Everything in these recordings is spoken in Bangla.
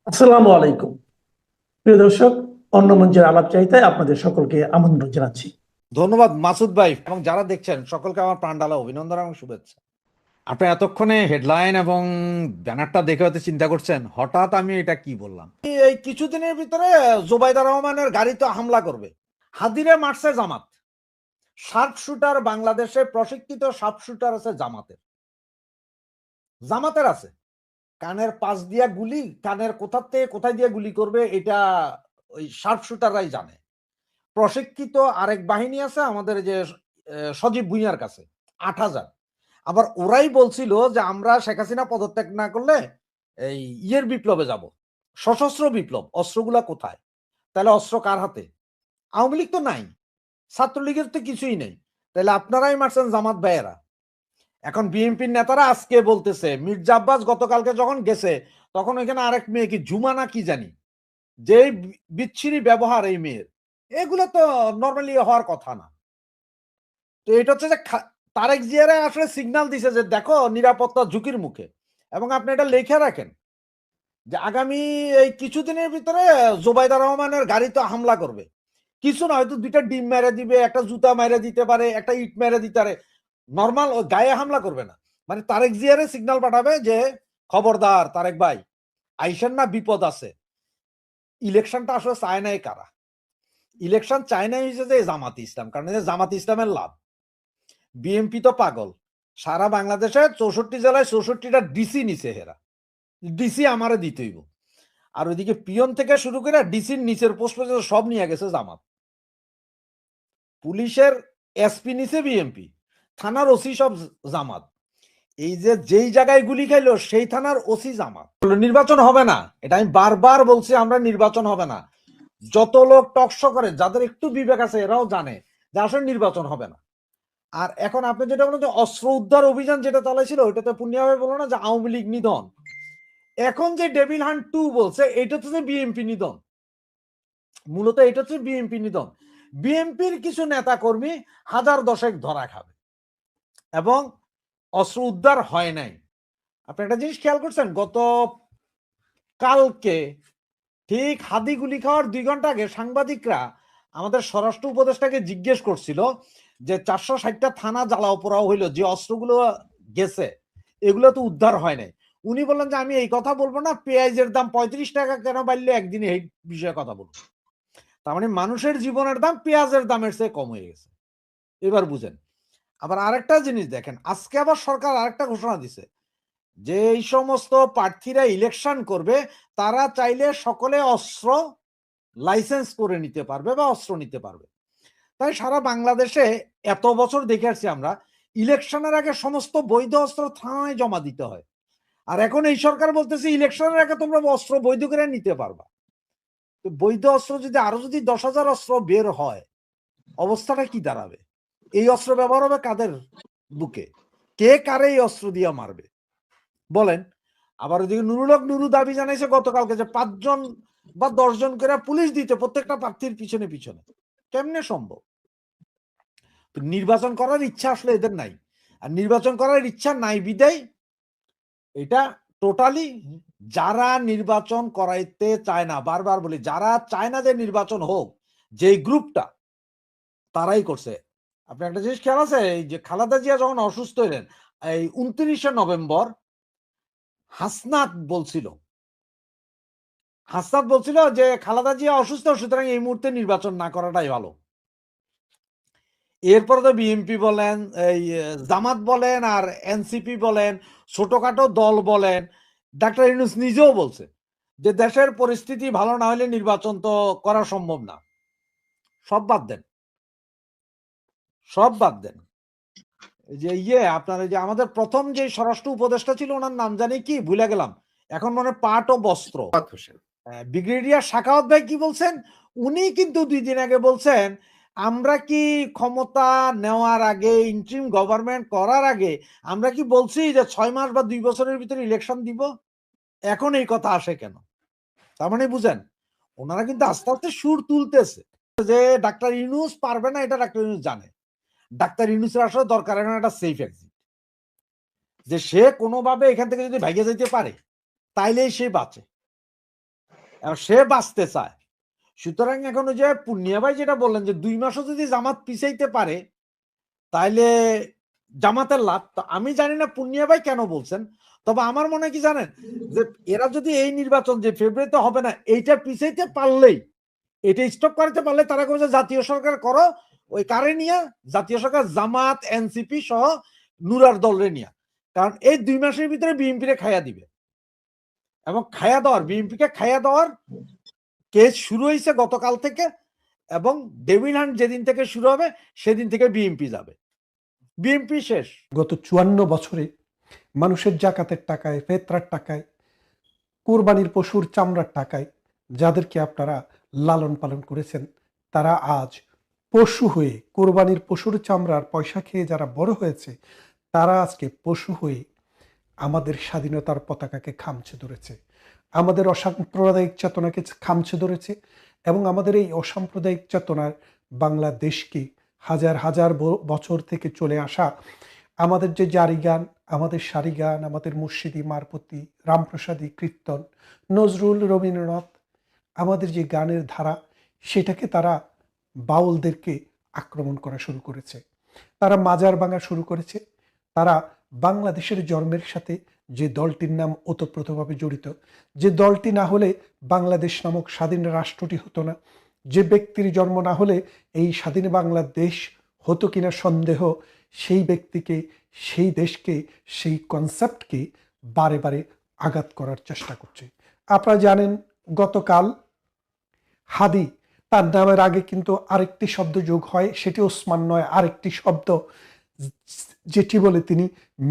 আসসালামু আলাইকুম। প্রিয় দর্শক, অন্য মঞ্চের আলাপ চাইতায় আপনাদের সকলকে আমন্ত্রণ জানাচ্ছি। ধন্যবাদ মাসুদ ভাই এবং যারা দেখছেন সকলকে আমার প্রাণঢালা অভিনন্দন এবং শুভেচ্ছা। আপনি এতক্ষণে হেডলাইন এবং ব্যানারটা দেখে হয়তো চিন্তা করছেন হঠাৎ আমি এটা কি বললাম। এই কিছুদিনের ভিতরে জোবাইদা রহমানের গাড়িতে হামলা করবে, হাদিরে মারছে জামাত। শার্প শুটার বাংলাদেশে প্রশিক্ষিত শার্প শুটার আছে জামাতের, জামাতের আছে। কানের পাশ দিয়া গুলি, কানের কোথা থেকে কোথায় দিয়ে গুলি করবে এটা ওই শার্প শুটাররাই জানে। প্রশিক্ষিত আরেক বাহিনী আছে আমাদের যে সজীব ভুঁইয়ার কাছে ৮,০০০। আবার ওরাই বলছিল যে আমরা শেখ হাসিনা পদত্যাগ না করলে এই বিপ্লবে যাব, সশস্ত্র বিপ্লব। অস্ত্রগুলা কোথায়? তাহলে অস্ত্র কার হাতে? আওয়ামী লীগ তো নাই, ছাত্রলীগের তো কিছুই নেই, তাহলে আপনারাই মারছেন জামাত ভাইয়েরা। এখন বিএনপির নেতারা আজকে বলতেছে, মির্জা আব্বাস গতকালকে যখন গেছে তখন ওইখানে আরেক মেয়ে কি ঝুমা না কি জানি, যে বিচ্ছিরি ব্যবহার এই মেয়ের, এগুলো তো নর্মালি হওয়ার কথা না। তো এটা হচ্ছে যে তারেক জিয়ারা আসলে সিগন্যাল দিছে যে দেখো নিরাপত্তা ঝুঁকির মুখে, এবং আপনি এটা লেখা রাখেন যে আগামী এই কিছুদিনের ভিতরে জোবাইদা রহমানের গাড়িতে হামলা করবে। কিছু না, হয়তো দুইটা ডিম মেরে দিবে, একটা জুতা মেরে দিতে পারে, একটা ইট মেরে দিতে পারে, নর্মাল গায়ে হামলা করবে না। মানে তারেক জিয়ারে সিগন্যাল পাঠাবে যে খবরদার তারেক ভাই, আইসেন না, বিপদ আছে। ইলেকশনটা আসলে চায় নাই কারা? ইলেকশন চায় নাই হচ্ছে যে জামাত ইসলাম, কারণ জামাত ইসলামের লাভ। বিএনপি তো পাগল, সারা বাংলাদেশে ৬৪ জেলায় ৬৪টা ডিসি নিছে হেরা, ডিসি আমারে দিতেইব। আর ওইদিকে পিয়ন থেকে শুরু করে ডিসির নিচের পোস্ট পর্যন্ত সব নিয়ে গেছে জামাত। পুলিশের এসপি নিছে বিএনপি, থানার ওসি সব জামাত। এই যে যেই জায়গায় গুলি খাইলো সেই থানার ওসি জামাত। নির্বাচন হবে না, এটা আমি বারবার বলছি, আমরা নির্বাচন হবে না। যত লোক টকশো করে, যাদের একটু বিবেক আছে এরাও জানে যে আসলে নির্বাচন হবে না। আর এখন আপনি যেটা বলেন যে অস্ত্র উদ্ধার অভিযান যেটা চালাইছিল ওইটাতে পূর্ণিয়াভাবে বলো না যে আওয়ামী লীগ নিধন। এখন যে ডেভিল হান্ট 2 বলছে এটা হচ্ছে বিএনপি নিধন, মূলত এটা হচ্ছে বিএনপি নিধন। বিএনপির কিছু নেতা কর্মী হাজার দশেক ধরা খাবে এবং অস্ত্র উদ্ধার হয় নাই। আপনি একটা জিনিস খেয়াল করছেন, গত কালকে ঠিক হাদি গুলি খাওয়ার ২ ঘন্টা আগে সাংবাদিকরা আমাদের স্বরাষ্ট্র উপদেষ্টাকে জিজ্ঞেস করছিল যে ৪৬০টা থানা জ্বালাও পোড়াও হইলো, যে অস্ত্রগুলো গেছে এগুলো তো উদ্ধার হয় নাই। উনি বললেন যে আমি এই কথা বলবো না, পেঁয়াজের দাম ৩৫ টাকা কেন বাড়লে একদিনে এই বিষয়ে কথা বলবো। তার মানে মানুষের জীবনের দাম পেঁয়াজের দামের চেয়ে কম হয়ে গেছে। এবার বুঝেন। আবার আরেকটা জিনিস দেখেন, আজকে আবার সরকার আরেকটা ঘোষণা দিছে যে এই সমস্ত প্রার্থীরা ইলেকশন করবে তারা চাইলে সকলে অস্ত্র লাইসেন্স করে নিতে পারবে বা অস্ত্র নিতে পারবে। তাই সারা বাংলাদেশে এত বছর দেখে আসছি আমরা, ইলেকশনের আগে সমস্ত বৈধ অস্ত্র থানায় জমা দিতে হয়। আর এখন এই সরকার বলতেছে ইলেকশনের আগে তোমরা অস্ত্র বৈধ করে নিতে পারবা। তো বৈধ অস্ত্র যদি আরো যদি ১০,০০০ অস্ত্র বের হয়, অবস্থাটা কি দাঁড়াবে? এই অস্ত্র ব্যবহার হবে কাদের বুকে? কে কারে এই অস্ত্র দিয়ে মারবে বলেন? আবার ওইদিকে নুরুল হক নুরু দাবি জানাইছে গতকালকে যে ৫ জন বা ১০ জন করে পুলিশ দিতে প্রত্যেকটা প্রার্থীর পিছনে পিছনে। কেমনে সম্ভব? তো নির্বাচন করার ইচ্ছা আসলে এদের নাই। আর নির্বাচন করার ইচ্ছা নাই বিধায় এটা টোটালি, যারা নির্বাচন করাইতে চায় না, বারবার বলি, যারা চায় না যে নির্বাচন হোক, যেই গ্রুপটা, তারাই করছে। আপনার একটা জিনিস খেয়াল আছে, এই যে খালেদা জিয়া যখন অসুস্থ হইলেন এই ২৯শে নভেম্বর, হাসনাত বলছিল যে খালেদা জিয়া অসুস্থ, সুতরাং এই মুহূর্তে নির্বাচন না করাটাই ভালো। এরপরে তো বিএনপি বলেন, এই জামাত বলেন, আর এনসিপি বলেন, ছোটখাটো দল বলেন, ডাক্তার ইউনূস নিজেও বলছে যে দেশের পরিস্থিতি ভালো না হলে নির্বাচন তো করা সম্ভব না। সব বাদ দেন, সব বাদ দেন। এই যে আপনার এই যে আমাদের প্রথম যে স্বরাষ্ট্র উপদেষ্টা ছিল ওনার নাম জানি কি ভুলে গেলাম, এখন মনে পাট ও বস্ত্র, ব্রিগেডিয়ার সাখাওয়াত ভাই কি বলছেন? উনি কিন্তু ২ দিন আগে বলছেন আমরা কি ক্ষমতা নেওয়ার আগে, ইন্টারিম গভর্নমেন্ট করার আগে আমরা কি বলছি যে ৬ মাস বা ২ বছরের ভিতরে ইলেকশন দিব? এখন এই কথা আসে কেন? তার মানে বুঝেন, ওনারা কিন্তু আস্তে আস্তে সুর তুলতেছে যে ডাক্তার ইউনূস পারবে না, এটা ডাক্তার ইউনূস জানে। ডাক্তার ইউনূসের আসলে দরকার এখন একটা সেফ এক্সিট, যে সে কোনোভাবে এখান থেকে যদি ভাইগে যাইতে পারে তাইলেই সে বাঁচে। সে বাঁচতে চায়। সুতরাং এখন ওই যে পূর্ণিয়া ভাই যেটা বললেন যে 2 মাসও যদি জামাত পিছাইতে পারে তাইলে জামাতের লাভ। তো আমি জানি না পূর্ণিয়া ভাই কেন বলছেন, তবে আমার মনে হয় কি জানেন, যে এরা যদি এই নির্বাচন যে ফেব্রুয়ারিতে হবে না এইটা পিছাইতে পারলেই, এটা স্টপ করতে পারলে তারা কইছে জাতীয় সরকার করো, ওই কারে নিয়া জাতীয় সরকার জামাত এনসিপি সহ নুরার দলরে নিয়া, কারণ এই 2 মাসের ভিতরে বিএনপি রে খাইয়া দিবে, এবং খাইয়া দেওয়ার, বিএনপি কে খাইয়া দেওয়ার কেস শুরু হয়েছে গতকাল থেকে, এবং ডেভিল হান্ট যেদিন থেকে শুরু হবে সেদিন থেকে বিএনপি যাবে, বিএনপি শেষ। গত 54 বছরে মানুষের জাকাতের টাকায়, ফেতরার টাকায়, কোরবানির পশুর চামড়ার টাকায় যাদেরকে আপনারা লালন পালন করেছেন, তারা আজ পশু হয়ে, কোরবানির পশুর চামড়ার পয়সা খেয়ে যারা বড় হয়েছে, তারা আজকে পশু হয়ে আমাদের স্বাধীনতার পতাকাকে খামচে ধরেছে, আমাদের অসাম্প্রদায়িক চেতনাকে খামচে ধরেছে, এবং আমাদের এই অসাম্প্রদায়িক চেতনার বাংলাদেশকে হাজার হাজার বছর থেকে চলে আসা আমাদের যে জারি গান, আমাদের সারি গান, আমাদের মুর্শিদি, মারপতি, রামপ্রসাদী, কীর্তন, নজরুল, রবীন্দ্রনাথ, আমাদের যে গানের ধারা, সেটাকে তারা বাউলদেরকে আক্রমণ করা শুরু করেছে, তারা মাজার ভাঙা শুরু করেছে, তারা বাংলাদেশের জন্মের সাথে যে দলটির নাম ওতপ্রোতভাবে জড়িত, যে দলটি না হলে বাংলাদেশ নামক স্বাধীন রাষ্ট্রটি হতো না, যে ব্যক্তির জন্ম না হলে এই স্বাধীন বাংলাদেশ হতো কিনা সন্দেহ, সেই ব্যক্তিকে, সেই দেশকে, সেই কনসেপ্টকে বারে বারে আঘাত করার চেষ্টা করছে। আপনারা জানেন গতকাল হাদি, তার নামের আগে কিন্তু আরেকটি শব্দ যোগ হয়, সেটি ওসমান নয়, আরেকটি শব্দ, যেটি বলে তিনি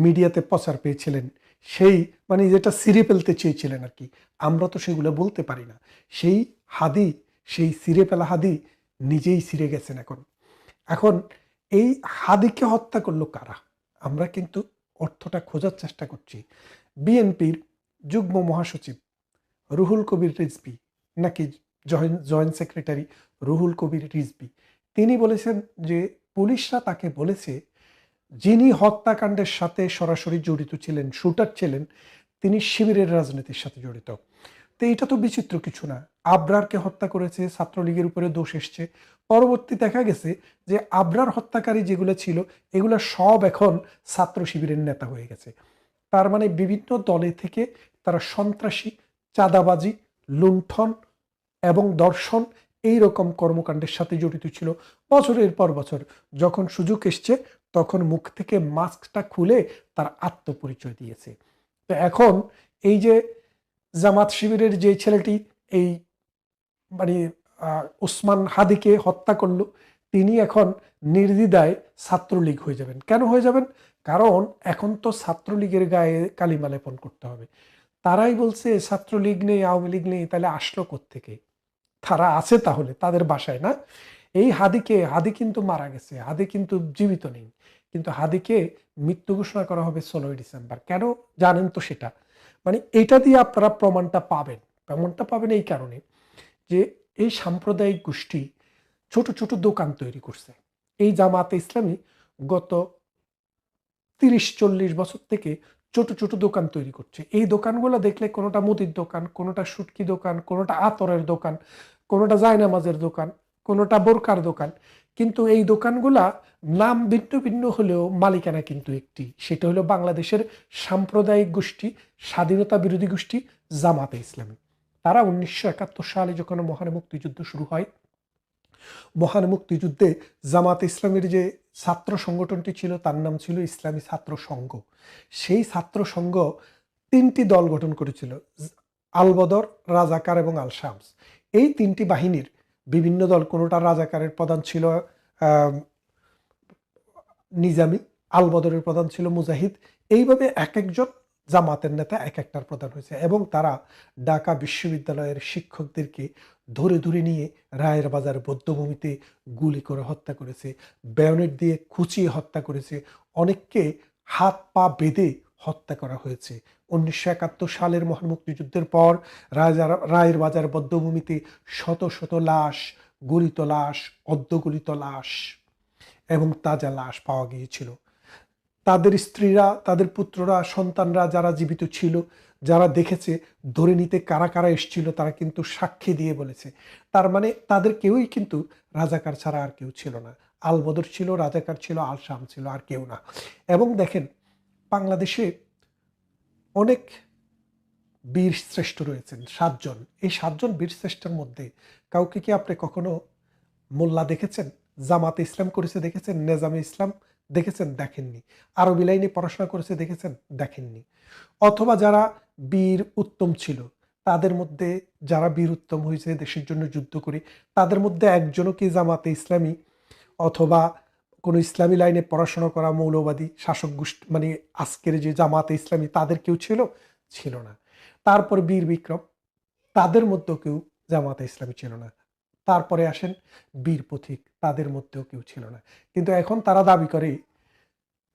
মিডিয়াতে প্রচার পেয়েছিলেন, সেই মানে যেটা সিরে ফেলতে চেয়েছিলেন আর কি, আমরা তো সেগুলো বলতে পারি না। সেই হাদি, সেই সিরে ফেলা হাদি নিজেই সিরে গেছেন। এখন এই হাদিকে হত্যা করলো কারা, আমরা কিন্তু অর্থটা খোঁজার চেষ্টা করছি। বিএনপির যুগ্ম মহাসচিব রুহুল কবির রিজভী, নাকি জয়েন্ট সেক্রেটারি রুহুল কবির রিজভী, তিনি বলেছেন যে পুলিশরা তাকে বলেছে যিনি হত্যাকাণ্ডের সাথে সরাসরি জড়িত ছিলেন, শুটার ছিলেন, তিনি শিবিরের রাজনীতির সাথে জড়িত। তো এটা তো বিচিত্র কিছু না, আবরারকে হত্যা করেছে, ছাত্রলীগের উপরে দোষ এসছে, পরবর্তী দেখা গেছে যে আবরার হত্যাকারী যেগুলো ছিল এগুলো সব এখন ছাত্র শিবিরের নেতা হয়ে গেছে। তার মানে বিভিন্ন দলে থেকে তারা সন্ত্রাসী, চাঁদাবাজি, লুণ্ঠন এবং দর্শন এই রকম কর্মকাণ্ডের সাথে জড়িত ছিল বছরের পর বছর। যখন সুযোগ এসছে তখন মুখ থেকে মাস্কটা খুলে তার আত্মপরিচয় দিয়েছে। তো এখন এই যে জামাত শিবিরের যে ছেলেটি এই মানে ওসমান হাদিকে হত্যা করলো, তিনি এখন নির্দ্বিধায় ছাত্রলীগ হয়ে যাবেন। কেন হয়ে যাবেন? কারণ এখন তো ছাত্রলীগের গায়ে কালিমা লেপন করতে হবে। তারাই বলছে ছাত্রলীগ নেই, আওয়ামী লীগ নেই, তাহলে আসলো কোত্থেকে? তারা আছে তাহলে তাদের বাসায় না। এই হাদি কিন্তু মারা গেছে, হাদি কিন্তু জীবিত নেই, কিন্তু হাদিকে মৃত্যু ঘোষণা করা হবে 16 ডিসেম্বর। কেন জানেন তো সেটা? মানে এটা দিয়ে আপনারা প্রমাণটা পাবেন এই কারণে যে এই সাম্প্রদায়িক গোষ্ঠী ছোট ছোট দোকান তৈরি করছে। এই জামাতে ইসলামী গত 30-40 বছর থেকে ছোট ছোট দোকান তৈরি করছে। এই দোকানগুলো দেখলে কোনোটা মুদির দোকান, কোনোটা শুটকি দোকান, কোনোটা আতরের দোকান, কোনোটা জায়নামাজের দোকান, কোনোটা বোরকার দোকান, কিন্তু এই দোকানগুলা নাম ভিন্ন ভিন্ন হলেও মালিকানা কিন্তু একটি, সেটা হলো বাংলাদেশের সাম্প্রদায়িক গোষ্ঠী, স্বাধীনতা বিরোধী গোষ্ঠী জামাতে ইসলামী। তারা 1971 সালে যখন মহান মুক্তিযুদ্ধ শুরু হয়, মহান মুক্তিযুদ্ধে জামাত ইসলামের যে ছাত্র সংগঠনটি ছিল তার নাম ছিল ইসলামী ছাত্র সংঘ। সেই ছাত্র সংঘ 3টি দল গঠন করেছিল, আল-বদর, রাজাকার এবং আল শামস। এই 3টি বাহিনীর বিভিন্ন দল, কোনোটা রাজাকারের প্রধান ছিল নিজামী, আল-বদরের প্রধান ছিল মুজাহিদ, এইভাবে এক একজন জামাতের নেতা এক একটার প্রধান হয়েছে, এবং তারা ঢাকা বিশ্ববিদ্যালয়ের শিক্ষকদেরকে ধরে ধরে নিয়ে রায়ের বাজার বধ্যভূমিতে গুলি করে হত্যা করেছে, বায়োনেট দিয়ে খুঁচিয়ে হত্যা করেছে, অনেককে হাত পা বেঁধে হত্যা করা হয়েছে। 1971 সালের মহান মুক্তিযুদ্ধের পর রায়ের বাজার বধ্যভূমিতে শত শত লাশ, গলিত লাশ, অর্ধগলিত লাশ এবং তাজা লাশ পাওয়া গিয়েছিল। তাদের স্ত্রীরা, তাদের পুত্ররা, সন্তানরা যারা জীবিত ছিল, যারা দেখেছে, ধরে নিতে কারা কারা এসেছিল তারা কিন্তু সাক্ষী দিয়ে বলেছে। তার মানে তাদের কেউই কিন্তু রাজাকার ছাড়া আর কেউ ছিল না। আল বদর ছিল, রাজাকার ছিল, আল শাম ছিল, আর কেউ না। এবং দেখেন, বাংলাদেশে অনেক বীর শ্রেষ্ঠ রয়েছেন 7 জন। এই 7 জন বীর শ্রেষ্ঠের মধ্যে কাউকে কি আপনি কখনো মোল্লা দেখেছেন? জামাতে ইসলাম করেছে দেখেছেন? নেজামে ইসলাম দেখেছেন? দেখেননি। আরবি লাইনে পড়াশোনা করেছে দেখেছেন? দেখেননি। অথবা যারা বীর উত্তম ছিল, তাদের মধ্যে যারা বীর উত্তম হয়েছে দেশের জন্য যুদ্ধ করে, তাদের মধ্যে একজনও কি জামাতে ইসলামী অথবা কোনো ইসলামী লাইনে পড়াশোনা করা মৌলবাদী শাসক গোষ্ঠী, মানে আজকের যে জামাতে ইসলামী, তাদের কেউ ছিল? ছিল না। তারপর বীর বিক্রম, তাদের মধ্যেও কেউ জামাতে ইসলামী ছিল না। তারপরে আসেন বীর পথিক, তাদের মধ্যেও কেউ ছিল না। কিন্তু এখন তারা দাবি করে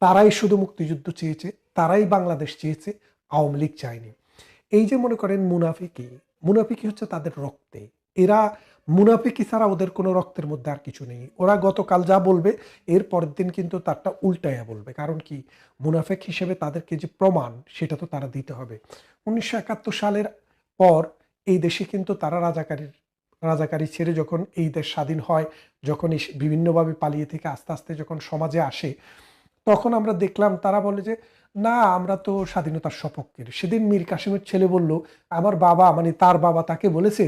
তারাই শুধু মুক্তিযুদ্ধ চেয়েছে, তারাই বাংলাদেশ চেয়েছে, আওয়ামী লীগ চায়নি। এই যে মনে করেন মুনাফিকি, মুনাফিকি হচ্ছে তাদের রক্তে। এরা মুনাফিকি ছাড়া ওদের কোনো রক্তের মধ্যে আর কিছু নেই। ওরা গতকাল যা বলবে এর পরের দিন কিন্তু তারটা উল্টাইয়া বলবে। কারণ কি, মুনাফিক হিসেবে তাদেরকে যে প্রমাণ সেটা তো তারা দিতে হবে। 1971 সালের পর এই দেশে কিন্তু তারা রাজাকারি ছেড়ে যখন এই দেশ স্বাধীন হয়, যখন বিভিন্নভাবে পালিয়ে থেকে আস্তে আস্তে যখন সমাজে আসে, তখন আমরা দেখলাম তারা বলে যে না, আমরা তো স্বাধীনতার সপক্ষের। সেদিন মীর কাসেমের ছেলে বলল, আমার বাবা, মানে তার বাবা তাকে বলেছে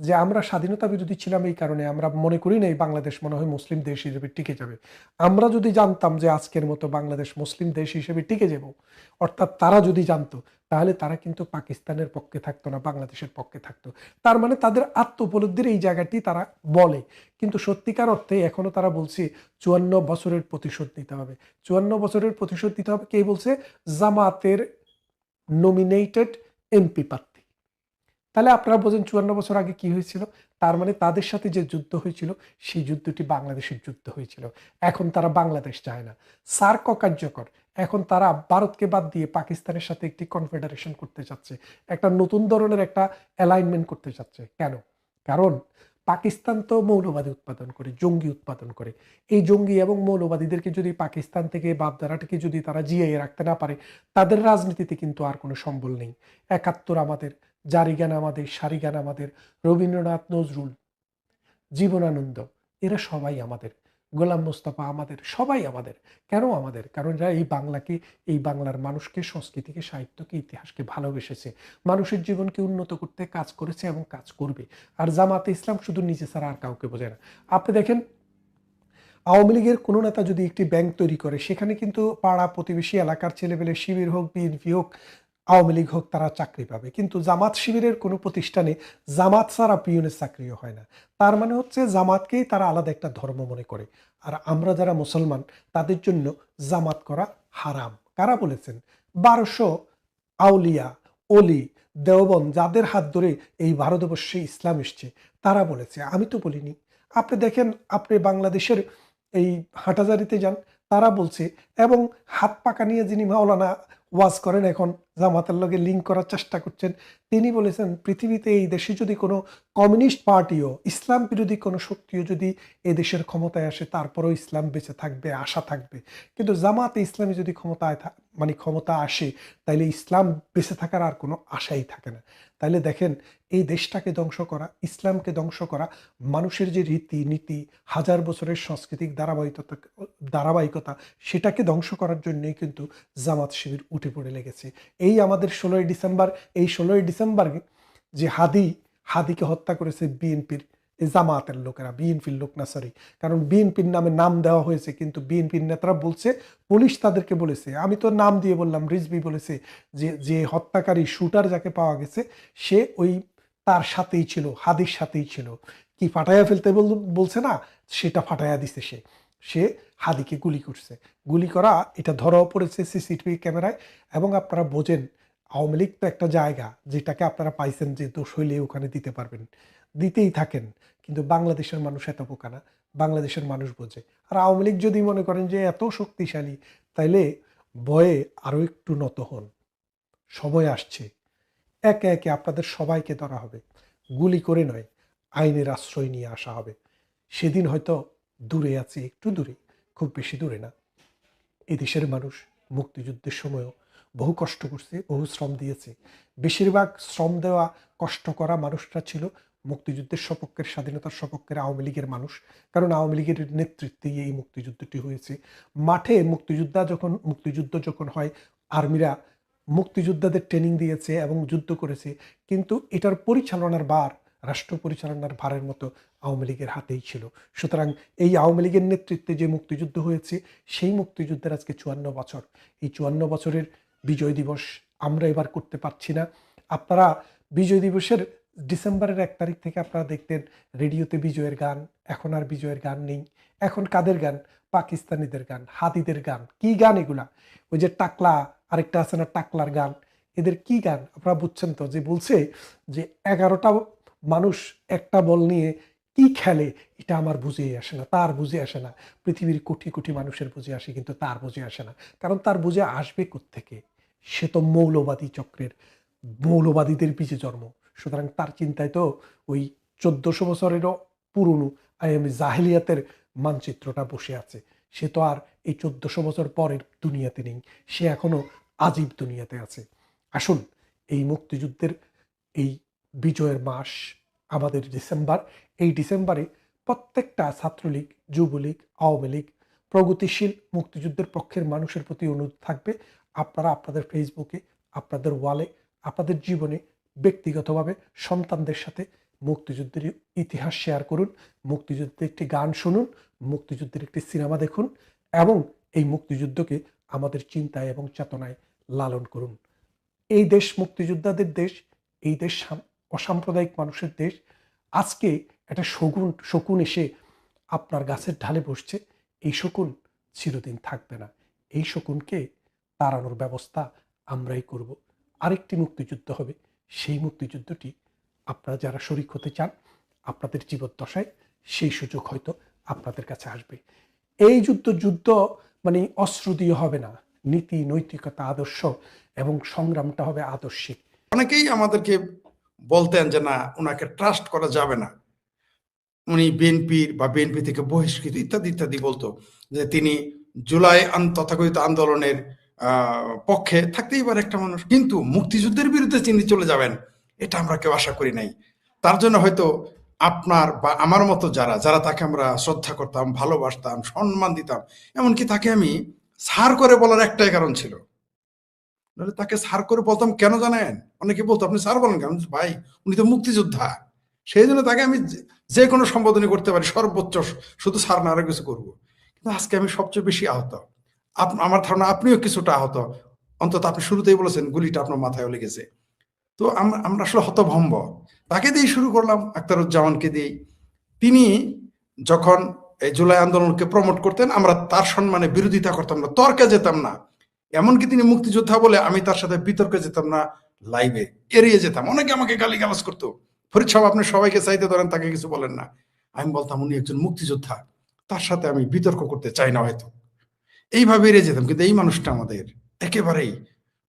যে আমরা স্বাধীনতা বিরোধী ছিলাম এই কারণে, আমরা মনে করি না এই বাংলাদেশ মনে হয় মুসলিম দেশ হিসেবে টিকে যাবে। আমরা যদি জানতাম যে আজকের মতো বাংলাদেশ মুসলিম দেশ হিসেবে টিকে যাব, অর্থাৎ তারা যদি জানতো, তাহলে তারা কিন্তু পাকিস্তানের পক্ষে থাকতো না, বাংলাদেশের পক্ষে থাকতো। তার মানে তাদের আত্ম উপলব্ধির এই জায়গাটি তারা বলে, কিন্তু সত্যিকার অর্থে এখনো তারা বলছে 54 বছরের প্রতিশোধ নিতে হবে। 54 বছরের প্রতিশোধ দিতে হবে কে বলছে? জামাতের নমিনেটেড এমপি প্রার্থী। তাহলে আপনারা বোঝেন 54 বছর আগে কি হয়েছিল। তার মানে তাদের সাথে যে যুদ্ধ হয়েছিল সেই যুদ্ধটি বাংলাদেশের যুদ্ধ হয়েছিল। এখন তারা বাংলাদেশ চায় না, সার্ক কার্যকর। এখন তারা ভারতকে বাদ দিয়ে পাকিস্তানের সাথে একটি কনফেডারেশন করতে চাচ্ছে, একটা নতুন ধরনের একটা অ্যালাইনমেন্ট করতে চাচ্ছে। কেন? কারণ পাকিস্তান তো মৌলবাদী উৎপাদন করে, জঙ্গি উৎপাদন করে। এই জঙ্গি এবং মৌলবাদীদেরকে যদি পাকিস্তান থেকে বাপদারাটাকে যদি তারা জিইয়ে রাখতে না পারে, তাদের রাজনীতিতে কিন্তু আর কোনো সম্বল নেই। 71 আমাদের, জারিগান আমাদের, সারিগান আমাদের, রবীন্দ্রনাথ, নজরুল, জীবনানন্দ, এরা সবাই আমাদের, গোলাম মোস্তফা আমাদের, সবাই আমাদের। কেন আমাদের? কারণ এরা এই বাংলাকে, এই বাংলার মানুষকে, সংস্কৃতিকে, সাহিত্যকে, ইতিহাসকে ভালোবেসেছে, মানুষের জীবনকে উন্নত করতে কাজ করেছে এবং কাজ করবে। আর জামাতে ইসলাম শুধু নিজে ছাড়া আর কাউকে বোঝে না। আপনি দেখেন, আওয়ামী লীগের কোনো নেতা যদি একটি ব্যাংক তৈরি করে, সেখানে কিন্তু পাড়া প্রতিবেশী এলাকার ছেলেপেলে, শিবির হোক, বিএনপি হোক, আওয়ামী লীগ হোক, তারা চাকরি পাবে। কিন্তু জামাত শিবিরের কোনো প্রতিষ্ঠানে জামাত ছাড়া পিয়নের চাকরিও হয় না। তার মানে হচ্ছে জামাতকেই তারা আলাদা একটা ধর্ম মনে করে। আর আমরা যারা মুসলমান, তাদের জন্য জামাত করা হারাম। কারা বলেছেন? 1200 আউলিয়া, অলি, দেওবন্দ, যাদের হাত ধরে এই ভারতবর্ষে ইসলাম এসছে, তারা বলেছে, আমি তো বলিনি। আপনি দেখেন, আপনি বাংলাদেশের এই হাটাজারিতে যান, তারা বলছে। এবং হাত পাকা নিয়ে যিনি মাওলানা ওয়াজ করেন, এখন জামাতের লগে লিঙ্ক করার চেষ্টা করছেন, তিনি বলেছেন পৃথিবীতে এই দেশে যদি কোনো কমিউনিস্ট পার্টিও, ইসলাম বিরোধী কোনো শক্তিও যদি এ দেশের ক্ষমতায় আসে, তারপরেও ইসলাম বেঁচে থাকবে, আশা থাকবে। কিন্তু জামাতে ইসলামী যদি মানে ক্ষমতা আসে, তাইলে ইসলাম বেঁচে থাকার আর কোনো আশাই থাকে না। তাইলে দেখেন, এই দেশটাকে ধ্বংস করা, ইসলামকে ধ্বংস করা, মানুষের যে রীতি নীতি, হাজার বছরের সাংস্কৃতিক ধারাবাহিকতা, সেটাকে ধ্বংস করার জন্যই কিন্তু জামাত শিবির উঠে পড়ে লেগেছে। এই আমাদের 16ই ডিসেম্বর, এই 16ই ডিসেম্বর যে হাদিকে হত্যা করেছে বিএনপির, জামাতের লোকেরা, বিএনপির লোক না, সরি, কারণ বিএনপির নামে নাম দেওয়া হয়েছে, কিন্তু বিএনপির নেতারা বলছে, পুলিশ তাদেরকে বলেছে, আমি তো নাম দিয়ে বললাম, রিজভি বলেছে যে যে হত্যাকারী, শুটার যাকে পাওয়া গেছে, সে ওই তার সাথেই ছিল, হাদির সাথেই ছিল। কি ফাটাইয়া ফেলতে বলছে না, সেটা ফাটাইয়া দিছে। সে হাদিকে গুলি করছে। গুলি করা এটা ধরাও পড়েছে সিসিটিভি ক্যামেরায়। এবং আপনারা বোঝেন, আওয়ামী লীগ তো একটা জায়গা যেটাকে আপনারা পাইছেন যে দোষ হইলে ওখানে দিতে পারবেন, দিতেই থাকেন। কিন্তু বাংলাদেশের মানুষ এত বোকা না, বাংলাদেশের মানুষ বোঝে। আর আওয়ামী লীগ যদি মনে করেন যে এত শক্তিশালী, তাইলে ভয়ে আরো একটু নত হন। সময় আসছে, একে একে আপনাদের সবাইকে ধরা হবে, গুলি করে নয়, আইনের আশ্রয় নিয়ে আসা হবে। সেদিন হয়তো দূরে আছে, একটু দূরে, খুব বেশি দূরে না। এদেশের মানুষ মুক্তিযুদ্ধের সময়ও বহু কষ্ট করছে, বহু শ্রম দিয়েছে। বেশিরভাগ শ্রম দেওয়া, কষ্ট করা মানুষরা ছিল মুক্তিযুদ্ধের সপক্ষের, স্বাধীনতার সপক্ষের আওয়ামী লীগের মানুষ। কারণ আওয়ামী লীগের নেতৃত্বেই এই মুক্তিযুদ্ধটি হয়েছে। মাঠে মুক্তিযুদ্ধ যখন হয়, আর্মিরা মুক্তিযোদ্ধাদের ট্রেনিং দিয়েছে এবং যুদ্ধ করেছে, কিন্তু এটার পরিচালনার ভার, রাষ্ট্র পরিচালনার ভারের মতো আওয়ামী লীগের হাতেই ছিল। সুতরাং এই আওয়ামী লীগের নেতৃত্বে যে মুক্তিযুদ্ধ হয়েছে, সেই মুক্তিযুদ্ধের আজকে 54 বছর। এই 54 বছরের বিজয় দিবস আমরা এবার করতে পারছি না। আপনারা বিজয় দিবসের ডিসেম্বরের 1 তারিখ থেকে আপনারা দেখতেন রেডিওতে বিজয়ের গান, এখন আর বিজয়ের গান নেই। এখন কাদের গান? পাকিস্তানিদের গান, হাদিদের গান। কি গান এগুলা? ওই যে টাকলা, আরেকটা আছে না টাকলার গান, এদের কি গান আপনারা বুঝছেন তো? যে বলছে যে 11টা মানুষ একটা বল নিয়ে কি খেলে, এটা আমার বুঝে আসে না, তার বুঝে আসে না। পৃথিবীর কোটি কোটি মানুষের বুঝে আসে, কিন্তু তার বুঝে আসে না। কারণ তার বুঝে আসবে কোত্থেকে? সে তো মৌলবাদী চক্রের, মৌলবাদীদের বীজে জন্ম। সুতরাং তার চিন্তায় তো ওই 1400 বছরেরও পুরনো জাহেলিয়াতের মানচিত্রটা বসে আছে। সে তো আর এই 1400 বছর পরের দুনিয়াতে নেই, সে এখনো আজীব দুনিয়াতে আছে। আসুন, এই মুক্তিযুদ্ধের এই বিজয়ের মাস আমাদের ডিসেম্বর। এই ডিসেম্বরে প্রত্যেকটা ছাত্রলীগ, যুবলীগ, আওয়ামী লীগ, প্রগতিশীল মুক্তিযুদ্ধের পক্ষের মানুষের প্রতি অনুরোধ থাকবে, আপনারা আপনাদের ফেসবুকে, আপনাদের ওয়ালে, আপনাদের জীবনে, ব্যক্তিগতভাবে সন্তানদের সাথে মুক্তিযুদ্ধের ইতিহাস শেয়ার করুন, মুক্তিযুদ্ধের একটি গান শুনুন, মুক্তিযুদ্ধের একটি সিনেমা দেখুন এবং এই মুক্তিযুদ্ধকে আমাদের চিন্তায় এবং চেতনায় লালন করুন। এই দেশ মুক্তিযোদ্ধাদের দেশ, এই দেশ অসাম্প্রদায়িক মানুষের দেশ। আজকে একটা শকুন এসে আপনার গাছের ঢালে বসছে, এই শকুন চিরদিন থাকবে না। এই শকুনকে তাড়ানোর ব্যবস্থা আমরাই করব। আরেকটি মুক্তিযুদ্ধ হবে, সেই মুক্তিযুদ্ধটি আপনারা যারা শরিক হতে চান, আপনাদের জীবদ্দশায় সেই সুযোগ হয়তো আপনাদের কাছে আসবে। এই যুদ্ধ মানে অস্ত্র দিয়ে হবে না, নীতি, নৈতিকতা, আদর্শ এবং সংগ্রামটা হবে আদর্শিক। অনেকেই আমাদেরকে বলতেন যে না, ওনাকে ট্রাস্ট করা যাবে না, উনি বিএনপির বা বিএনপি থেকে বহিষ্কৃত ইত্যাদি ইত্যাদি বলতো, যে তিনি জুলাই তথাকথিত আন্দোলনের পক্ষে থাকতেই পারে একটা মানুষ, কিন্তু মুক্তিযুদ্ধের বিরুদ্ধে তিনি চলে যাবেন এটা আমরা কেউ আশা করি নাই। তার জন্য হয়তো আপনার বা আমার মতো যারা যারা তাকে আমরা শ্রদ্ধা করতাম, ভালোবাসতাম, সম্মান দিতাম, এমনকি তাকে আমি স্যার করে বলার একটাই কারণ ছিল, তাকে স্যার করে বলতাম কেন জানেন? অনেকে বলতো আপনি স্যার বলেন কেন? ভাই উনি তো মুক্তিযোদ্ধা, সেই জন্য তাকে আমি যে কোনো সম্বোধনী করতে পারি, সর্বোচ্চ, শুধু স্যার না আরো কিছু করবো। কিন্তু আজকে আমি সবচেয়ে বেশি আহত। আমার ধারণা আপনিও কিছুটা আহত, অন্তত আপনি শুরুতেই বলেছেন গুলিটা আপনার মাথায় লেগেছে। তো আমরা আসলে হতভম্ব। তাকে দিয়ে শুরু করলাম, আখতারুজ্জামানকে দিয়েই। তিনি যখন এই জুলাই আন্দোলনকে প্রমোট করতেন, আমরা তার সম্মানে বিরোধিতা করতাম না, তর্কে যেতাম না। এমনকি তিনি মুক্তিযোদ্ধা বলে আমি তার সাথে বিতর্কে যেতাম না, লাইভে এড়িয়ে যেতাম। অনেকে আমাকে গালিগালাজ করতো, ফরিদ সাহেব আপনি সবাইকে চাইতে ধরেন, তাকে কিছু বলেন না। আমি বলতাম উনি একজন মুক্তিযোদ্ধা, তার সাথে আমি বিতর্ক করতে চাই না হয়তো, এইভাবে এড়িয়ে যেতাম। কিন্তু এই মানুষটা আমাদের একেবারেই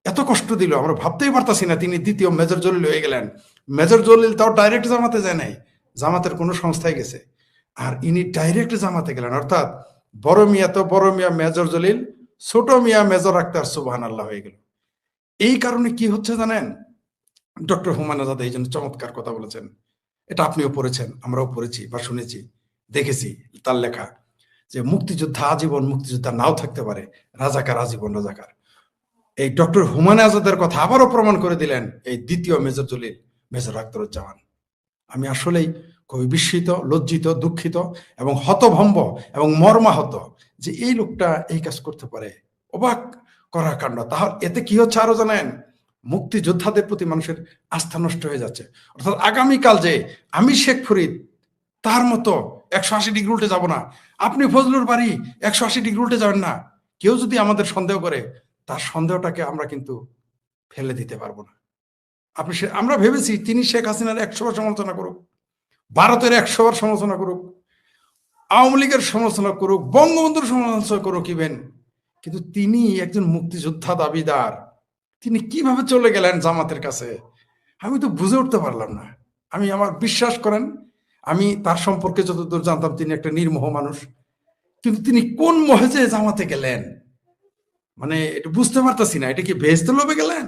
এত কষ্ট দিল, আমরা ভাবতেই পারতাছি না। তিনি দ্বিতীয় মেজর জলিল হয়ে গেলেন। মেজর জলিল তাও ডাইরেক্ট জামাতে যায় নাই, জামাতের কোনো সংস্থায় গেছে, আর ইনি ডাইরেক্ট জামাতে গেলেন। অর্থাৎ বড় মিয়া তো বড় মিয়া মেজর জলিল, ছোট মিয়া মেজর আক্তার সুবহানাল্লাহ হয়ে গেল। এই কারণে কি হচ্ছে জানেন? ডক্টর হুমায়ুন আজাদ এই জন্য চমৎকার কথা বলেছেন, এটা আপনিও পড়েছেন, আমরাও পড়েছি বা শুনেছি, দেখেছি তার লেখা, যে মুক্তিযোদ্ধা আজীবন মুক্তিযোদ্ধা নাও থাকতে পারে, রাজাকার আজীবন রাজাকার। এই ডক্টর হুমায়ুন আজাদের কথা আবারও প্রমাণ করে দিলেন এই দ্বিতীয় মেজর জলিল, মেজর আখতারুজ্জামান। আমি আসলেই খুবই বিস্মিত, লজ্জিত, দুঃখিত এবং হতভম্ব এবং মর্মাহত যে এই লোকটা এই কাজ করতে পারে। অবাক করা কাণ্ড। তাহলে এতে কি হচ্ছে আরো জানেন? মুক্তিযোদ্ধাদের প্রতি মানুষের আস্থা নষ্ট হয়ে যাচ্ছে। অর্থাৎ আগামীকাল যে আমি শেখ ফরিদ তার মতো 180 ডিগ্রি উল্টে যাব না, আপনি ফজলুর বাড়ি 180 ডিগ্রি উল্টে যাবেন না, কেউ যদি আমাদের সন্দেহ করে, তার সন্দেহটাকে আমরা কিন্তু ফেলে দিতে পারবো না। আমরা ভেবেছি তিনি শেখ হাসিনার 100 বার সমালোচনা করুক, ভারতের 100 বার সমালোচনা করুক, আওয়ামী লীগের সমালোচনা করুক, বঙ্গবন্ধুর সমালোচনা করুক ইভেন, কিন্তু তিনি একজন মুক্তিযোদ্ধা দাবিদার, তিনি কিভাবে চলে গেলেন জামাতের কাছে? আমি তো বুঝে উঠতে পারলাম না। আমার বিশ্বাস করেন, আমি তার সম্পর্কে যতদূর জানতাম তিনি একটা নির্মোহ মানুষ, কিন্তু তিনি কোন মহেজে জামাতে গেলেন? মানে এটা বুঝতে পারতেছি না, এটা কি বেহেশতে লোভে গেলেন,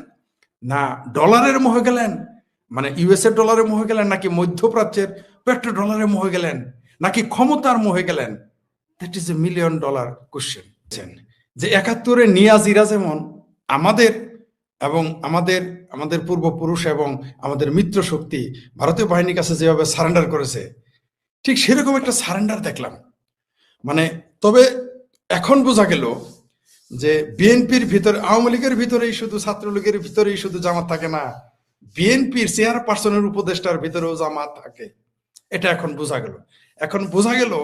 না ডলারের মোহে গেলেন, মানে ইউএসএ ডলারের মোহে গেলেন, নাকি মধ্যপ্রাচ্যের পেট্রো ডলারের মোহে গেলেন, নাকি ক্ষমতার মোহে গেলেন? That is a $1,000,000 question. যে 71-এ নিয়াজিরা যেমন আমাদের এবং আমাদের আমাদের পূর্বপুরুষ এবং আমাদের মিত্র শক্তি ভারতীয় বাহিনীর কাছে যেভাবে সারেন্ডার করেছে, ঠিক সেরকম একটা সারেন্ডার দেখলাম। মানে তবে এখন বোঝা গেল যে বিএনপির ভিতরে, আওয়ামী লীগের ভিতরেই শুধু, ছাত্রলীগের ভিতরেই শুধু জামাত থাকে না, বিএনপির চেয়ারপারসনের উপদেষ্টার ভিতরেও জামাত থাকে। এটা এখন বোঝা গেল। এখন বোঝা গেল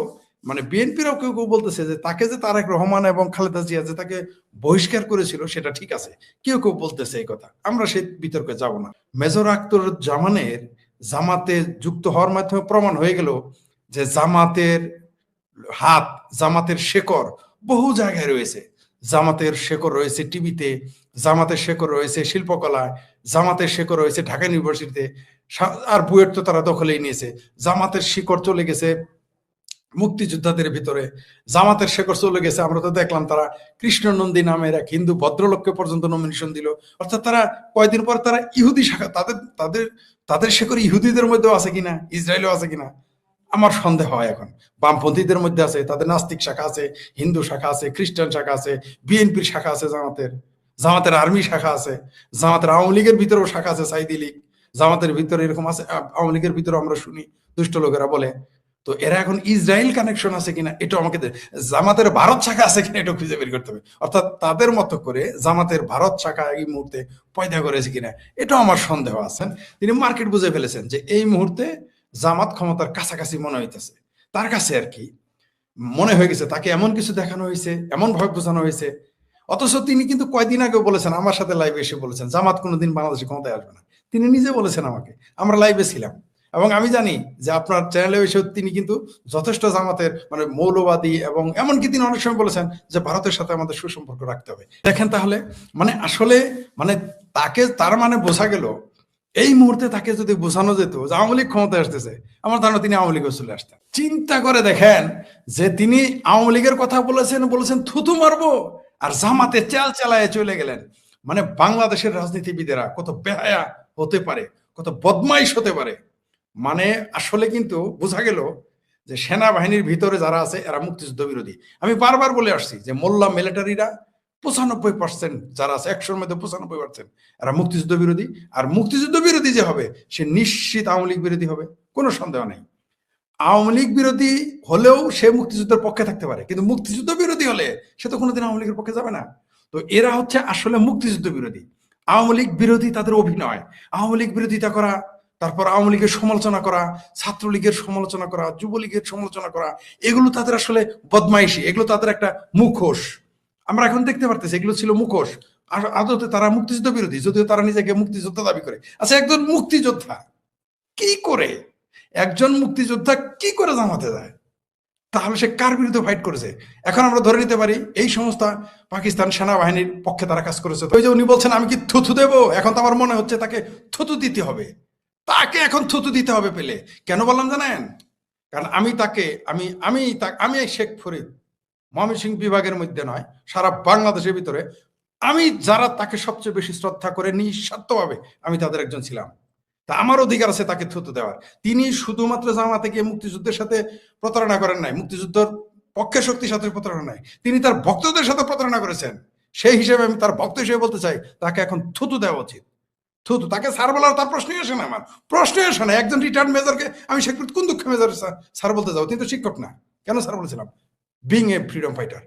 মানে বিএনপিরও কেউ কেউ বলতেছে যে তাকে যে তারেক রহমান এবং খালেদা জিয়া যে তাকে বহিষ্কার করেছিল সেটা ঠিক আছে, কেউ কেউ বলতেছে এই কথা, আমরা সেই বিতর্কে যাব না। মেজর আখতারুজ্জামানের জামাতে যুক্ত হওয়ার মাধ্যমে প্রমাণ হয়ে গেল যে জামাতের হাত, জামাতের শেকড় বহু জায়গায় রয়েছে। জামাতের শেকড় রয়েছে টিভিতে, জামাতের শেকড় রয়েছে শিল্পকলায়, জামাতের শেকড় রয়েছে ঢাকা ইউনিভার্সিটিতে, আর বুয়েট তো তারা দখলেই নিয়েছে। জামাতের শিকড় চলে গেছে মুক্তিযোদ্ধাদের ভিতরে, জামাতের শেকড় চলে গেছে, আমরা তো দেখলাম তারা কৃষ্ণনন্দী নামের এক হিন্দু ভদ্রলোককে পর্যন্ত নমিনেশন দিল। অর্থাৎ তারা কয়েকদিন পর তারা ইহুদি শাখা, তাদের তাদের তাদের শেকড় ইহুদিদের মধ্যেও আছে কিনা, ইসরায়েলেও আছে কিনা আমার সন্দেহ হয়। এখন বামপন্থীদের মধ্যে আছে, তাদের নাস্তিক শাখা আছে, হিন্দু শাখা আছে, খ্রিস্টান শাখা আছে, বিএনপির শাখা আছে, জামাতের আর্মি শাখা আছে, জামাতের আওয়ামী লীগের ভিতরেও শাখা আছে, সাইদি লীগ জামাতের ভিতরে এরকম আছে, আওয়ামী লীগের ভিতরে আমরা শুনি দুষ্ট লোকেরা বলে। তো এরা এখন ইসরায়েল কানেকশন আছে কিনা এটা আমাকে, জামাতের ভারত শাখা আছে কিনা এটা খুঁজে বের করতে হবে। অর্থাৎ তাদের মতো করে জামাতের ভারত শাখা এই মুহূর্তে পয়দা করেছে কিনা এটা আমার সন্দেহ আছে। তিনি মার্কেট বুঝে ফেলেছেন যে এই মুহূর্তে জামাত ক্ষমতার কাছাকাছি মনে হইতেছে তার কাছে, আর কি মনে হয়ে গেছে, তাকে এমন কিছু দেখানো হয়েছে, এমন ভাবে বোঝানো হয়েছে। অথচ তিনি কিন্তু কয়েকদিন আগেও বলেছেন, আমার সাথে লাইভে এসে বলেছেন জামাত কোনোদিন বাংলাদেশে ক্ষমতায় আসবে না। তিনি নিজে বলেছেন আমাকে, আমরা লাইভে ছিলাম, এবং আমি জানি যে আপনার চ্যানেলে এসে তিনি কিন্তু যথেষ্ট জামাতের মানে মৌলবাদী, এবং এমনকি তিনি অনেক সময় বলেছেন যে ভারতের সাথে আমাদের সুসম্পর্ক রাখতে হবে। দেখেন তাহলে মানে আসলে মানে তাকে, তার মানে বোঝা গেল এই মুহূর্তে তাকে যদি বোঝানো যেত যে আওয়ামী লীগ ক্ষমতায় আসতেছে, আমার ধারণা তিনি আওয়ামী লীগে চলে আসতেন। চিন্তা করে দেখেন যে তিনি আওয়ামী লীগের কথা বলেছেন থুতু মারবো, আর জামাতে চাল চালায় চলে গেলেন। মানে বাংলাদেশের রাজনীতিবিদেরা কত বেহায়া হতে পারে, কত বদমাইশ হতে পারে। মানে আসলে কিন্তু বোঝা গেল যে সেনাবাহিনীর ভিতরে যারা আছে এরা মুক্তিযুদ্ধ বিরোধী। আমি বারবার বলে আসছি যে মোল্লা মিলিটারিরা 95% যারা আছে, 100-র মধ্যে 95% এরা মুক্তিযুদ্ধ বিরোধী। আর মুক্তিযুদ্ধ বিরোধী যে হবে সে নিশ্চিত আওয়ামী লীগ বিরোধী হবে, কোনো সন্দেহ নেই। আওয়ামী লীগ বিরোধী হলেও সে মুক্তিযুদ্ধের পক্ষে থাকতে পারে, কিন্তু মুক্তিযুদ্ধ বিরোধী হলে সে তো কোনোদিন আওয়ামী লীগের পক্ষে যাবে না। তো এরা হচ্ছে আসলে মুক্তিযুদ্ধ বিরোধী। আওয়ামী লীগ বিরোধী তাদের অভিনয়, আওয়ামী লীগ বিরোধিতা করা, তারপর আওয়ামী লীগের সমালোচনা করা, ছাত্রলীগের সমালোচনা করা, যুবলীগের সমালোচনা করা, এগুলো তাদের আসলে বদমাইশি, এগুলো তাদের একটা মুখোশ। আমরা এখন দেখতে পারতেছি এগুলো ছিল মুখোশ, আর আদতে তারা মুক্তিযুদ্ধ বিরোধী, যদিও তারা নিজেকে মুক্তিযোদ্ধা দাবি করে। আচ্ছা, একজন মুক্তিযোদ্ধা কি করে, একজন মুক্তিযোদ্ধা কি করে জামাতে যায়? তাহলে সে কার বিরুদ্ধে ফাইট করেছে? এখন আমরা ধরে নিতে পারি এই সংস্থা পাকিস্তান সেনাবাহিনীর পক্ষে তারা কাজ করেছে। ওই যে উনি বলছেন আমি কি থুতু দেবো, এখন তো আমার মনে হচ্ছে তাকে থুতু দিতে হবে, তাকে এখন থুতু দিতে হবে পেলে। কেন বললাম জানেন? কারণ আমি শেখ ফরিদ ময়মনসিংহ বিভাগের মধ্যে নয়, সারা বাংলাদেশের ভিতরে আমি যারা তাকে সবচেয়ে বেশি শ্রদ্ধা করে নিঃস্বার্থভাবে আমি তাদের একজন ছিলাম। তা আমার অধিকার আছে তাকে থুতু দেওয়ার। তিনি শুধুমাত্র জামাতে গিয়ে মুক্তিযুদ্ধের সাথে প্রতারণা করেন নাই, মুক্তিযুদ্ধের পক্ষে শক্তির সাথে প্রতারণা নাই, তিনি তার ভক্তদের সাথে প্রতারণা করেছেন। সেই হিসেবে আমি তার ভক্ত হিসেবে বলতে চাই তাকে এখন থুতু দেওয়া উচিত। থুতু, তাকে স্যার বলার তার প্রশ্নই আসে না, আমার প্রশ্নই আসে না। একজন রিটায়ার্ড মেজরকে আমি শেখ কোন দুঃখে মেজর স্যার বলতে যাবো? তিনি তো শিক্ষক না, কেন স্যার বলেছিলাম? Being a freedom fighter,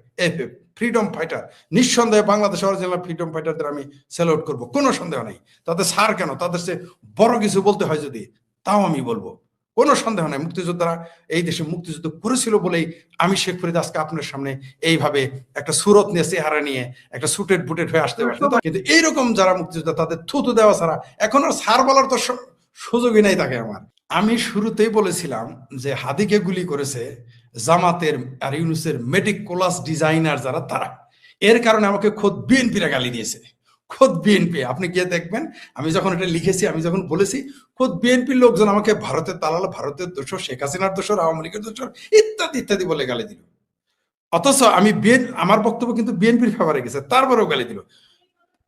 freedom fighter, নিঃসন্দেহে বাংলাদেশের অরিজিনাল ফ্রিডম ফাইটারদের আমি স্যালুট করবো, কোনো সন্দেহ নেই। তাদের স্যার কেন, তাদের সে বড় কিছু বলতে হয় যদি, তাও আমি বলবো, কোনো সন্দেহ নাই। মুক্তিযোদ্ধারা এই দেশে মুক্তিযুদ্ধ করেছিল বলেই আমি শেখ ফরিদ আজকে আপনার সামনে এইভাবে একটা সুরত নিয়ে, চেহারা নিয়ে, একটা সুটেড বুটেড হয়ে আসতে পারছে। কিন্তু এইরকম যারা মুক্তিযোদ্ধা তাদের থুতু দেওয়া ছাড়া এখন আর স্যার বলার তো সুযোগই নাই তাকে আমার। আমি শুরুতেই বলেছিলাম যে হাদিকে গুলি করেছে জামাতের আর ইউনুসের মেটিকুলাস ডিজাইনার যারা, তারা এর কারণে আমাকে খোদ বিএনপিরা গালি দিয়েছে। খোদ বিএনপি, আপনি গিয়ে দেখবেন, আমি যখন এটা লিখেছি, আমি যখন বলেছি, খোদ বিএনপির লোকজন আমাকে ভারতের দালাল, ভারতের দোষর, শেখ হাসিনার দোষর, আওয়ামী লীগের দোষর ইত্যাদি ইত্যাদি বলে গালি দিল। অথচ আমার বক্তব্য কিন্তু বিএনপির ফেভারে গেছে, তারপরেও গালি দিল।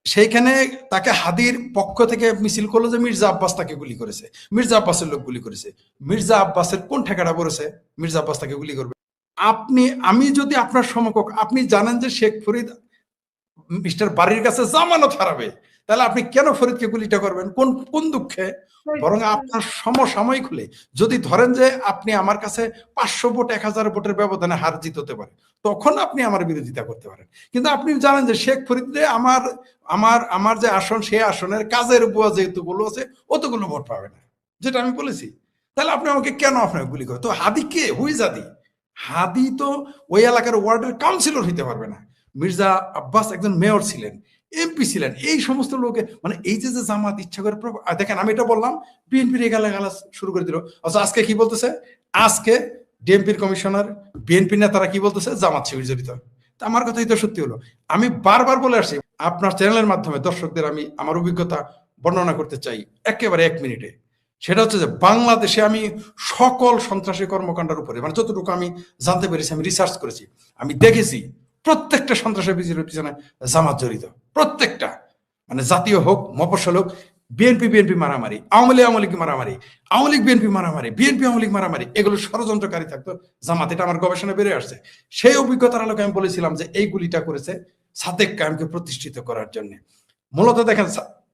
সেইখানে তাকে হাদির পক্ষ থেকে মিছিল করলো যে মির্জা আব্বাস তাকে গুলি করেছে, মির্জা আব্বাসের লোক গুলি করেছে। মির্জা আব্বাসের কোন ঠেকাটা পড়েছে মির্জা আব্বাস তাকে গুলি করবে? আমি যদি আপনার সমকক্ষ, আপনি জানেন যে শেখ ফরিদ মিস্টার বাড়ির কাছে জামানত হারাবে, তাহলে আপনি কেন ফরিদকে গুলিটা করবেন? কোন দুঃখে? বরং আপনার সমসাময়িক হলে যদি ধরেন যে আপনি আমার কাছে 500 ভোট 1000 ভোটের ব্যবধানে হার জিত হতে পারে, তখন আপনি আমার বিরোধিতা করতে পারেন। কিন্তু আপনি জানেন যে শেখ ফরিদে আমার যে আসন, সেই আসনের কাজের বুয়া যেহেতুগুলো আছে অতগুলো ভোট পাবে না, যেটা আমি বলেছি। তাহলে আপনি আমাকে কেন আপনাকে গুলি করেন? তো হাদি কে? হুইজ হাদি? হাদি তো ওই এলাকার ওয়ার্ডের কাউন্সিলর হইতে পারবে না। মির্জা আব্বাস একজন মেয়র ছিলেন, এমপি ছিলেন। এই সমস্ত লোকে মানে এই যে জামাত ইচ্ছা করে দেখেন, আমি এটা বললাম, বিএনপির গালাগালাজ শুরু করে দিল। আচ্ছা, আজকে কি বলতেছে? আজকে ডিএমপির কমিশনার, বিএনপি নেতারা কি বলতেছে? জামাত শিবির জড়িত। আমার কথাই তো সত্যি হলো। আমি বারবার বলে আসছি, আপনার চ্যানেলের মাধ্যমে দর্শকদের আমি আমার অভিজ্ঞতা বর্ণনা করতে চাই একেবারে 1 মিনিটে। সেটা হচ্ছে যে বাংলাদেশে আমি সকল সন্ত্রাসী কর্মকাণ্ডের উপরে, মানে যতটুকু আমি জানতে পেরেছি, আমি রিসার্চ করেছি, আমি দেখেছি প্রত্যেকটা সন্ত্রাসের পিছনে জামাত জড়িত। প্রত্যেকটা, মানে জাতীয় হোক, মফস্বল হোক, বিএনপি মারামারি, আওয়ামী লীগ মারামারি, আওয়ামী লীগ বিএনপি মারামারি, বিএনপি আওয়ামী লীগ মারামারি, এগুলো ষড়যন্ত্রকারী থাকতো জামাত। এটা আমার গবেষণা বেড়ে আসছে। সেই অভিজ্ঞতার আলোকে আমি বলেছিলাম যে এই গুলিটা করেছে সাদেক কায়েমকে প্রতিষ্ঠিত করার জন্য। মূলত দেখেন,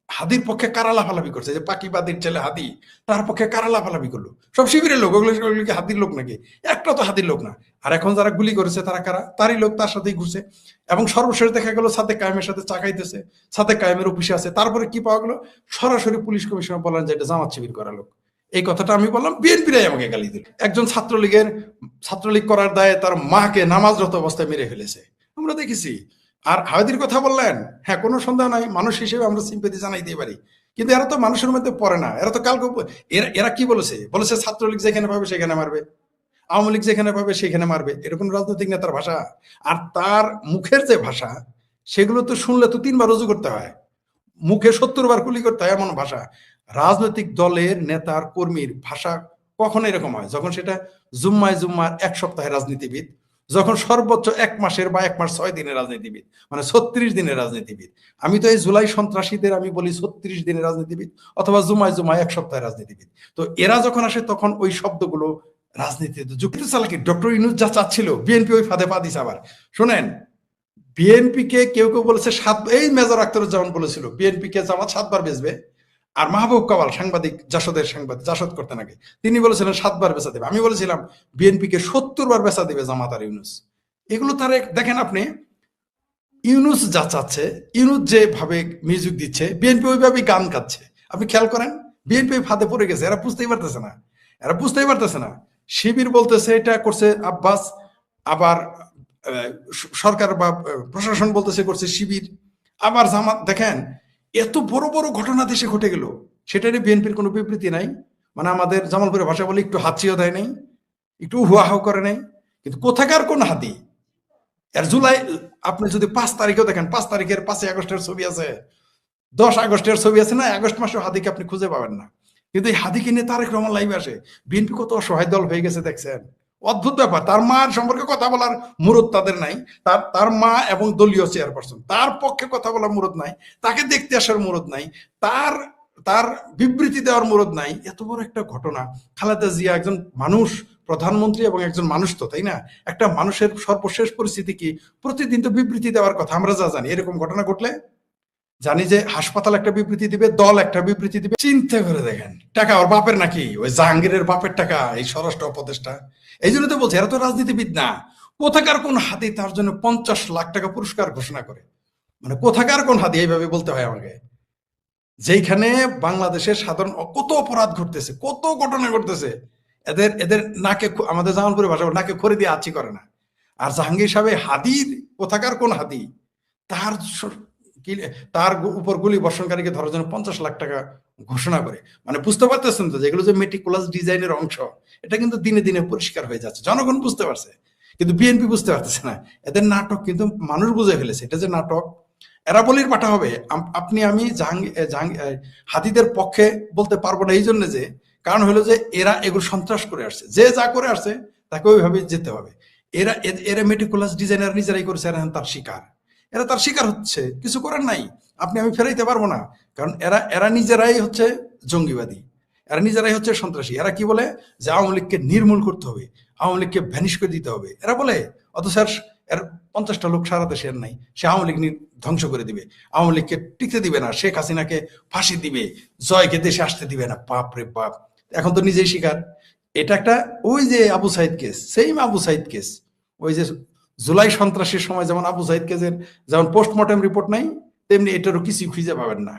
হাদির পক্ষে কারা লাফালাফি করছে, যে পাকিবাদীর ছেলে হাদি, তার পক্ষে কারা লাফালাফি করলো? সব শিবিরের লোক। ওগুলো কি হাদির লোক নাকি? একটা তো হাদির লোক না। আর এখন যারা গুলি করেছে তারা কারা? তারই লোক, তার সাথেই ঘুরছে। এবং সর্বশেষ দেখা গেল সাদেক কায়েমের সাথে চা খাইতেছে, সাদেক কায়েমের অফিসে আছে। তারপরে কি পাওয়া গেল? সরাসরি পুলিশ কমিশনার বললেন যে এটা জামাত শিবির করা লোক। এই কথাটা আমি বললাম, বিএনপিরাই আমাকে গালি দিল। একজন ছাত্রলীগ করার দায়ে তার মাকে নামাজরত অবস্থায় মেরে ফেলেছে, আমরা দেখেছি। আর হাদির কথা বললেন, হ্যাঁ, কোনো সন্দেহ নাই, মানুষ হিসেবে আমরা সিম্পেথি জানাই দিতে পারি, কিন্তু এরা তো মানুষের মধ্যে পড়ে না। এরা তো কালকে এরা কি বলেছে? ছাত্রলীগ যেখানে পাবে সেখানে মারবে, আওয়ামী লীগ যেখানে পাবে সেখানে মারবে। এরকম রাজনৈতিক নেতার ভাষা। আর তার মুখের যে ভাষা, সেগুলো তো শুনলে তো 3 বার রুজু করতে হয়, মুখে 70 বার কুলি করতে হয়, এমন ভাষা। রাজনৈতিক দলের নেতার কর্মীর ভাষা কখন এরকম হয়? যখন সেটা জুম্মায় 1 সপ্তাহের রাজনীতিবিদ, যখন সর্বোচ্চ 1 মাসের বা 1 মাস 6 দিনের রাজনীতিবিদ, মানে 36 দিনের রাজনীতিবিদ। আমি তো এই জুলাই সন্ত্রাসীদের আমি বলি 36 দিনের রাজনীতিবিদ, অথবা জুম্মায় 1 সপ্তাহের রাজনীতিবিদ। তো এরা যখন আসে তখন ওই শব্দগুলো রাজনীতিতে যুক্ত চালাকি। ডক্টর ইউনূস যা চাচ্ছিল, বিএনপি ওই ফাঁদে পা দিছে। আবার শোনেন, বিএনপিকে কেউ বলেছে এই মেজর আখতারুজ্জামান বলেছিল বিএনপিকে জামাত 7 বার বেচবে। আর মাহবুব কামাল সাংবাদিক, জাসদ করতেন আগে, তিনি বলেছিলেন 7 বার বেচা দেবে। আমি বলেছিলাম বিএনপিকে 70 বার বেচা দেবে জামাত আর ইউনূস। এগুলো তার দেখেন আপনি, ইউনূস যা চাচ্ছে, ইউনূস যেভাবে মিউজিক দিচ্ছে, বিএনপি ওইভাবেই গান গাচ্ছে। আপনি খেয়াল করেন, বিএনপি ফাঁদে পড়ে গেছে। এরা বুঝতেই পারতেছে না। শিবির বলতেছে এটা করছে আব্বাস, আবার সরকার বা প্রশাসন বলতেছে করছে শিবির, আবার জামাত। দেখেন, এত বড় বড় ঘটনা দেশে ঘটে গেল, সেটারই বিএনপির কোনো বিবৃতি নাই। মানে আমাদের জামালপুরের ভাষা বলে একটু হাতছিও দেয় নাই, একটু হুয়াহাও করে নাই। কিন্তু কোথাকার কোন হাতি? আর জুলাই, আপনি যদি 5 তারিখেও দেখেন, 5 তারিখের 5 আগস্টের ছবি আছে, 10 আগস্টের ছবি আছে না? আগস্ট মাসে হাদিকে আপনি খুঁজে পাবেন না। কিন্তু এই হাদিকে নিয়ে তারেক রহমান লাইভে আসে। বিএনপি কত অসহায় দল হয়ে গেছে দেখছেন? অদ্ভুত ব্যাপার। তার মার সম্পর্কে কথা বলার মুরত তাদের নাই। তার মা এবং দলীয় চেয়ারপারসন, তার পক্ষে কথা বলার মুরত নাই, তাকে দেখতে আসার মুরত নাই, তার বিবৃতি দেওয়ার মুরত নাই। এত বড় একটা ঘটনা। খালেদা জিয়া একজন মানুষ, প্রধানমন্ত্রী এবং একজন মানুষ, তো তাই না? একটা মানুষের সর্বশেষ পরিস্থিতি কি? প্রতিদিন তো বিবৃতি দেওয়ার কথা। আমরা যা জানি, এরকম ঘটনা ঘটলে জানি যে হাসপাতাল একটা বিবৃতি দিবে, দল একটা বিবৃতি দিবে। চিন্তা করে দেখেন, টাকা ওর বাপের নাকি? ওই জাহাঙ্গীরের বাপের টাকা, এই স্বরাষ্ট্র উপদেষ্টা। এই জন্য তো বলছে এরা তো রাজনীতিবিদ না। কোথাকার কোন হাতি তার জন্য 50 লাখ টাকা পুরস্কার ঘোষণা করে? মানে কোথাকার কোন হাতি? এইভাবে বলতে হয় আমাকে। যেখানে বাংলাদেশের সাধারণ কত অপরাধ ঘটতেছে, কত ঘটনা ঘটতেছে, এদের নাকে, আমাদের জামালপুরের ভাষা নাকে খড়ি দিয়ে আছি করে না। আর জাহাঙ্গীর সাহেব হাদির কোথাকার কোন হাতি? তার উপর গুলি বর্ষণকারীকে ধরার জন্য 50 লাখ টাকা ঘোষণা করে। মানে বুঝতে পারতেছেন তো, যেগুলো যে মেটিকুলাস ডিজাইনের অংশ, এটা কিন্তু দিনে দিনে পরিষ্কার হয়ে যাচ্ছে। জনগণ বুঝতে পারছে, কিন্তু বিএনপি বুঝতে পারতেছে না। এদের নাটক কিন্তু মানুষ বুঝে ফেলেছে, এটা যে নাটক। এরা বলির পাঠা হবে। আমি হাদিদের পক্ষে বলতে পারবো না, এই জন্য যে কারণ হলো যে এরা এগুলো সন্ত্রাস করে আসছে। যে যা করে আসছে তাকে ওইভাবে যেতে হবে। এরা মেটিকুলাস ডিজাইনার নিজেরাই করেছে, এরা তার শিকার, এরা তার শিকার হচ্ছে, কিছু করার নাই, আমি ফেরাইতে পারবো না। কারণ এরা নিজেরাই হচ্ছে জঙ্গিবাদী, এরা নিজেরাই হচ্ছে সন্ত্রাসী। এরা কি বলে যে আওয়ামী লীগকে নির্মূল করতে হবে, আওয়ামী লীগকে ভ্যানিশ করে দিতে হবে, এরা বলে। অথচ এর 50টা লোক সারা দেশে নাই, সে আওয়ামী লীগ ধ্বংস করে দিবে, আওয়ামী লীগকে টিকতে দিবে না, শেখ হাসিনাকে ফাঁসি দিবে, জয়কে দেশে আসতে দিবে না। বাপ রে বাপ, এখন তো নিজেই শিকার। এটা একটা ওই যে Abu Sayed case, same Abu Sayed case, ওই যে জুলাই সন্ত্রাসের সময় যেমন আবু সাইদ কেসের যেমন পোস্টমর্টেম রিপোর্ট নাই, তেমনি এটারও কিছু খুঁজে পাবেন না।